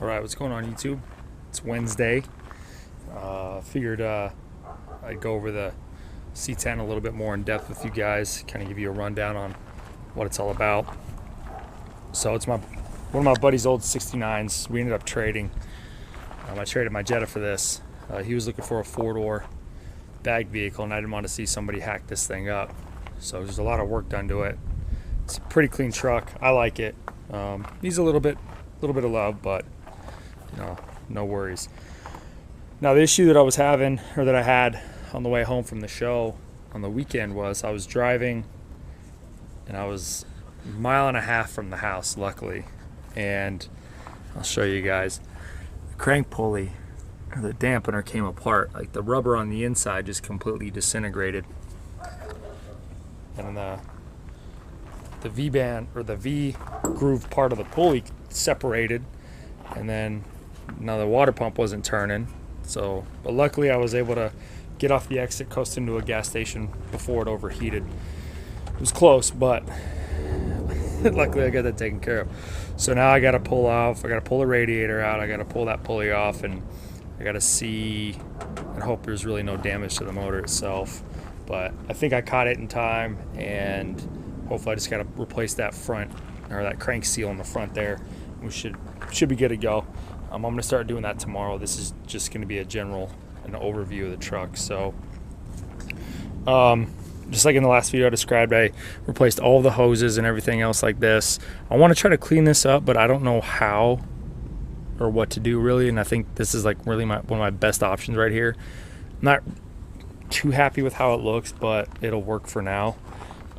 Alright, what's going on YouTube? It's Wednesday. Figured I'd go over the C10 a little bit more in depth with you guys, kind of give you a rundown on what it's all about. So it's one of my buddy's old 69s. We ended up trading. I traded my Jetta for this. He was looking for a four-door bag vehicle, and I didn't want to see somebody hack this thing up. So there's a lot of work done to it. It's a pretty clean truck. I like it. Needs a little bit of love, but no worries. Now the issue that I was having, or that I had on the way home from the show on the weekend, was I was driving and I was a mile and a half from the house, luckily, and I'll show you guys. The crank pulley, or the dampener, came apart. Like the rubber on the inside just completely disintegrated, and the V-band, or the V groove part of the pulley, separated, and then now the water pump wasn't turning. So, but luckily I was able to get off the exit, coast into a gas station before it overheated. It was close, but luckily I got that taken care of. So now I got to pull off. I got to pull the radiator out. I got to pull that pulley off, and I got to see and hope there's really no damage to the motor itself. But I think I caught it in time, and hopefully I just got to replace that front, or that crank seal in the front there. We should be good to go. I'm going to start doing that tomorrow. This is just going to be an overview of the truck. So, just like in the last video I described, I replaced all the hoses and everything else like this. I want to try to clean this up, but I don't know how or what to do really. And I think this is like really one of my best options right here. I'm not too happy with how it looks, but it'll work for now.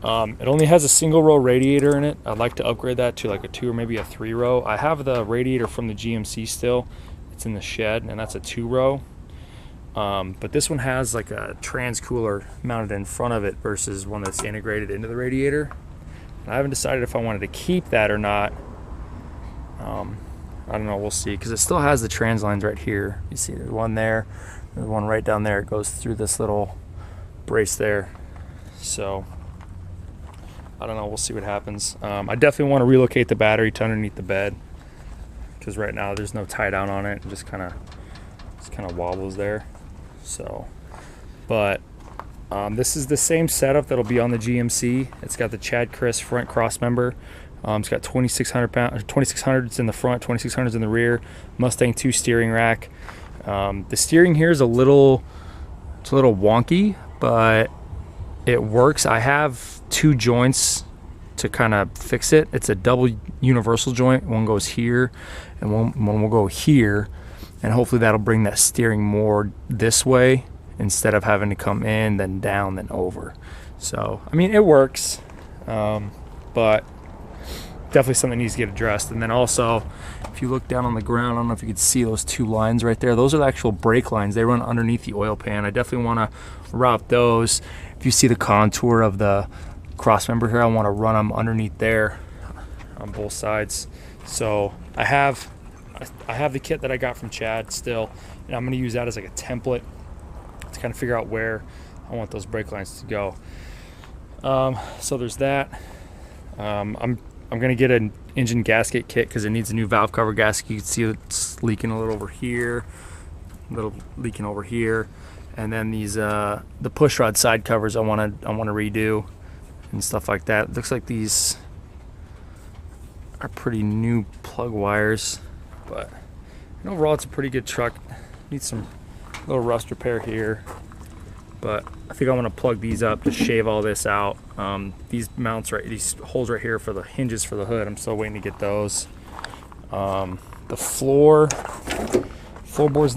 It only has a single row radiator in it. I'd like to upgrade that to like a 2 or maybe a 3 row. I have the radiator from the GMC still. It's in the shed, and that's a 2 row. But this one has like a trans cooler mounted in front of it versus one that's integrated into the radiator. And I haven't decided if I wanted to keep that or not. I don't know, we'll see, because it still has the trans lines right here. You see there's one there, there's one right down there. It goes through this little brace there. So I don't know, we'll see what happens. I definitely want to relocate the battery to underneath the bed, because right now there's no tie down on it. It just kind of wobbles there. So, but this is the same setup that'll be on the GMC. It's got the Chad Chris front cross member. It's got 2600s in the front, 2600s in the rear. Mustang 2 steering rack. The steering here is a little wonky, but it works. I have 2 joints to kind of fix it. It's a double universal joint. One goes here and one will go here, and hopefully that'll bring that steering more this way instead of having to come in, then down, then over. So I mean, it works, but definitely something that needs to get addressed. And then also, if you look down on the ground, I don't know if you could see those 2 lines right there. Those are the actual brake lines. They run underneath the oil pan. I definitely want to route those. If you see the contour of the cross member here, I want to run them underneath there on both sides. So I have the kit that I got from Chad still, and I'm going to use that as like a template to kind of figure out where I want those brake lines to go. So there's that. I'm going to get an engine gasket kit because it needs a new valve cover gasket. You can see it's leaking a little over here, a little leaking over here. And then these the push rod side covers I want to redo and stuff like that. It looks like these are pretty new plug wires, but overall it's a pretty good truck. Needs some little rust repair here, but I think I want to plug these up to shave all this out. These mounts these holes right here for the hinges for the hood, I'm still waiting to get those. The floorboards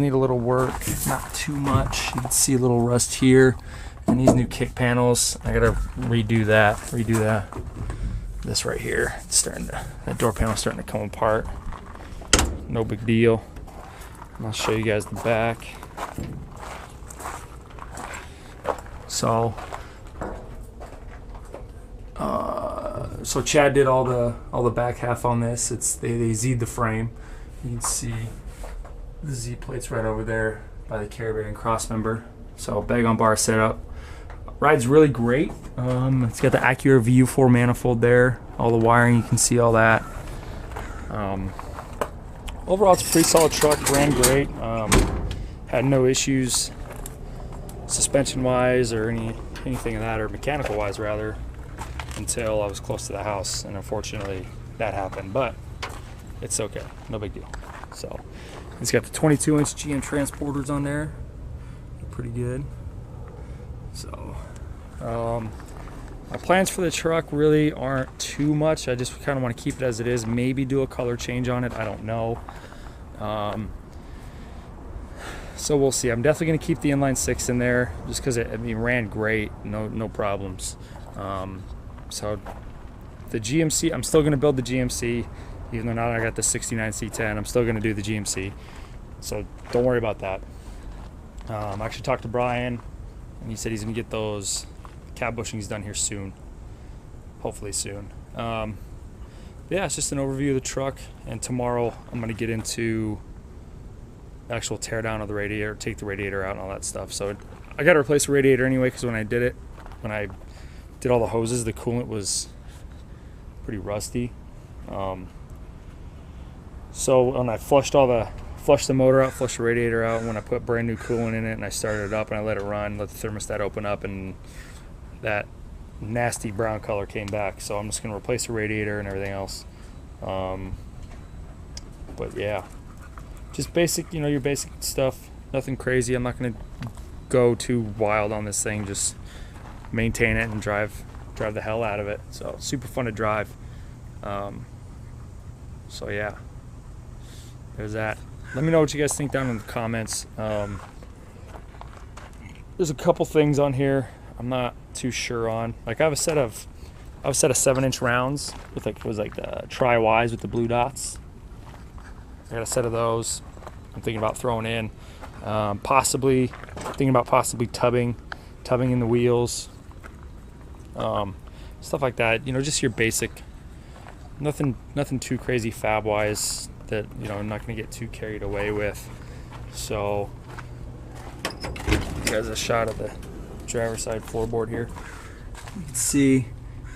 need a little work, not too much. You can see a little rust here, and these new kick panels, I gotta redo that. This right here, that door panel's starting to come apart. No big deal. And I'll show you guys the back. So Chad did all the back half on this. They Z'd the frame. You can see the Z plates right over there by the carry bearing cross member. So bag on bar setup. Rides really great. It's got the Acura VU4 manifold there. All the wiring, you can see all that. overall it's a pretty solid truck, ran great. Had no issues suspension wise or anything of that, or mechanical wise rather, until I was close to the house, and unfortunately that happened, but it's okay, no big deal. So it's got the 22-inch GM transporters on there. They're pretty good. So my plans for the truck really aren't too much. I just kind of want to keep it as it is, maybe do a color change on it, I don't know. So we'll see. I'm definitely going to keep the inline 6 in there just because it ran great, no problems. So the GMC, I'm still going to build the GMC, even though now I got the 69 C10. I'm still going to do the GMC, so don't worry about that. I actually talked to Brian, and he said he's going to get those cab bushings done here soon, hopefully soon. Yeah, it's just an overview of the truck, and tomorrow I'm going to get into actual tear down of the radiator, take the radiator out and all that stuff. So I got to replace the radiator anyway, because when I did all the hoses, the coolant was pretty rusty. So when I flushed the motor out, flushed the radiator out, and when I put brand new coolant in it and I started it up and I let it run, let the thermostat open up, and that nasty brown color came back. So I'm just going to replace the radiator and everything else. But yeah, just basic, your basic stuff, nothing crazy. I'm not going to go too wild on this thing, just maintain it and drive the hell out of it. So it's super fun to drive. So yeah, there's that. Let me know what you guys think down in the comments. There's a couple things on here I'm not too sure on. Like I have a set of 7-inch rounds with the tri-Ys with the blue dots. I got a set of those I'm thinking about throwing in. Possibly tubbing in the wheels. Stuff like that, just your basic, nothing too crazy fab wise that I'm not going to get too carried away with. So you guys a shot of the driver's side floorboard here. You can see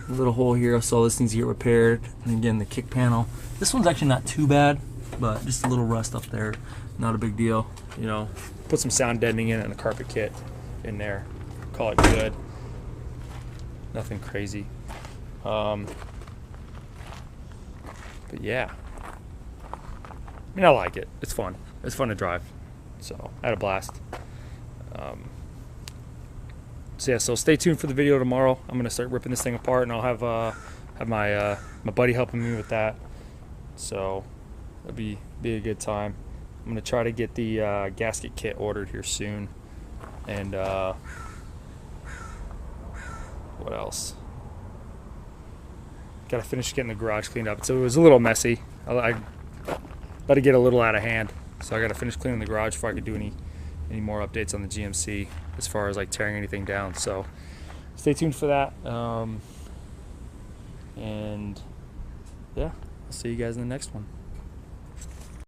a little hole here, so this needs to get repaired. And again, the kick panel, this one's actually not too bad, but just a little rust up there, not a big deal. Put some sound deadening in it and a carpet kit in there, call it good. Nothing crazy. But yeah, I like it. It's fun. It's fun to drive. So I had a blast. So yeah, so stay tuned for the video tomorrow. I'm gonna start ripping this thing apart, and I'll have my buddy helping me with that. So that'll be a good time. I'm gonna try to get the gasket kit ordered here soon, and what else? Got to finish getting the garage cleaned up. So it was a little messy. I let it get a little out of hand. So I got to finish cleaning the garage before I could do any more updates on the GMC as far as like tearing anything down. So stay tuned for that. And yeah, I'll see you guys in the next one.